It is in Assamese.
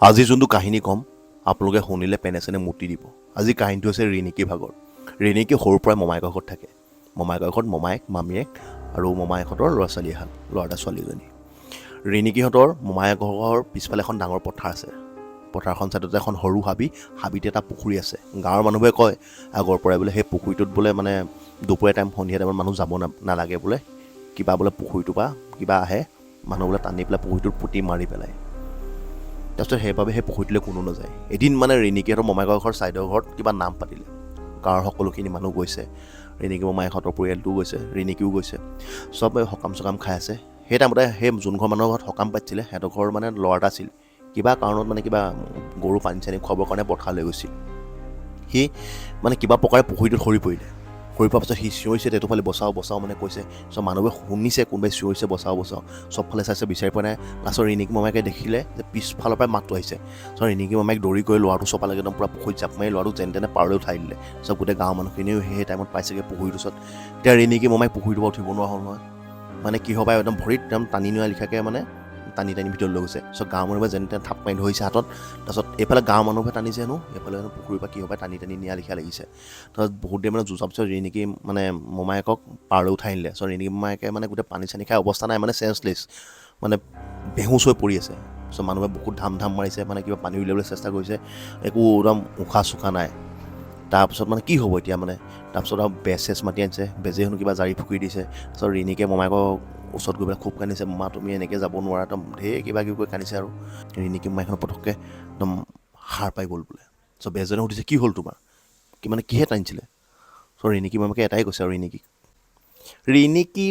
আজি যোনটো কাহিনী ক'ম আপোনালোকে শুনিলে পেনে চেনে মুতি দিব। আজি কাহিনীটো হৈছে ৰিণিকী ভাগৰ। ৰিণিকী সৰুৰ পৰাই মমায়েকৰ ঘৰত থাকে। মমায়েকৰ ঘৰত মমায়েক, মামীয়েক আৰু মমায়েকহঁতৰ ল'ৰা ছোৱালী এহাল, ল'ৰা এটা ছোৱালী এজনী। ৰিণিকীহঁতৰ মমায়েকৰ ঘৰৰ পিছফালে এখন ডাঙৰ পথাৰ আছে। পথাৰখন চাইডতে এখন সৰু হাবিতে এটা পুখুৰী আছে। গাঁৱৰ মানুহবোৰে কয় আগৰ পৰাই বোলে সেই পুখুৰীটোত বোলে মানে দুপৰীয়া টাইম সন্ধিয়া টাইমত মানুহ যাব নালাগে বোলে, কিবা বোলে পুখুৰীটোৰ পৰা কিবা আহে, মানুহ বোলে টানি পেলাই পুখুৰীটোত পুতি মাৰি পেলায়। তাৰপিছত সেইবাবে সেই পুখুৰীটোলৈ কোনো নাযায়। এদিন মানে ৰিণিকীহঁতৰ মমায়েকৰ ঘৰ ছাইডৰ ঘৰত কিবা নাম পাতিলে। গাঁৱৰ সকলোখিনি মানুহ গৈছে, ৰিণিকী মমায়েকহঁতৰ পৰিয়ালটোও গৈছে, ৰিণিকীও গৈছে। চব সকাম চকাম খাই আছে। সেই টাইমতে সেই যোন ঘৰ মানুহৰ ঘৰত সকাম পাতিছিলে সিহঁতৰ ঘৰ মানে ল'ৰা এটা আছিল। কিবা কাৰণত মানে কিবা গৰু পানী চানী খুৱাবৰ কাৰণে পথাৰলৈ গৈছিল। সি মানে কিবা প্ৰকাৰে পুখুৰীটোত সৰি পৰিলে। সৰি পোৱাৰ পাছত সি চিঞৰিছে, তেটোফালে বচাওঁ বচাওঁ মানে কৈছে। চব মানুহবোৰে শুনিছে, কোনোবাই চিঞৰিছে বচাওঁ বচাওঁ, চবফালে চাইছে বিচাৰি পোৱা নাই। লাষ্টত ৰিণিকী মমায়েকে দেখিলে যে পিছফালৰ পৰাই মাতটো আহিছে। চ' ৰিণিকী মমায়েক দৌৰি গৈ ল'ৰাটো চপালে, একদম পূৰা পুখুৰীত জাপ মাৰি ল'ৰাটো যেন তেনে পাৰলৈ উঠাই দিলে। চব গোটেই গাঁৱৰ মানুহখিনিও সেই টাইমত পাইছেগৈ পুখুৰীটোৰ ওচৰত। এতিয়া ৰিণিকী মমায়েক পুখুৰীটোৰ পৰা উঠিব নোৱাৰা হ'ল নহয়। মানে কি হ'ব, একদম ভৰিত একদম টানি নিয়া লিখাকৈ মানে টানি ভিতৰত লৈ গৈছে। চ' গাঁৱৰ মানুহবোৰে যেন তেনে থাপ মাৰি ধৰিছে হাতত। তাৰপিছত এইফালে গাঁৱৰ মানুহবোৰে টানিছে হেনো, এইফালে হেনো পুখুৰীৰ পৰা কি হ'ব টানি নিয়া লিখা লাগিছে। তাৰপিছত বহুত দেৰি মানে যুঁজাৰ পিছত ৰিণিকী মানে মমায়েকক পাৰলৈ উঠাই নিলে। চ' ৰিণিকী মমায়েকে মানে গোটেই পানী চানী খাই অৱস্থা নাই, মানে চেঞ্চলেছ, মানে বেহুচ হৈ পৰি আছে। চ' মানুহে বহুত ধাম মাৰিছে, মানে কিবা পানী উলিয়াবলৈ চেষ্টা কৰিছে, একো একদম উশাহ চোশাহ নাই। তাৰপিছত মানে কি হ'ব এতিয়া মানে, তাৰপিছত আৰু বেজ চেজ মাতি আনিছে, বেজে হেনো কিবা জাৰি ফুকি দিছে। তাৰপিছত ৰিণিকীয়ে মমায়েকৰ ওচৰত গৈ পেলাই খুব কান্দিছে, মা তুমি এনেকৈ যাব নোৱাৰা, একদম ঢেৰ কিবা কিবি কৰি কান্দিছে। আৰু ৰিণিকী মমায়েকখন পটককৈ একদম সাৰ পাই গ'ল বোলে। চ' বেজজনে সুধিছে কি হ'ল তোমাৰ, মানে কিহে টানিছিলে? চ' ৰিণিকী মমায়েকে এটাই কৈছে আৰু ৰিণিকী ৰিণিকী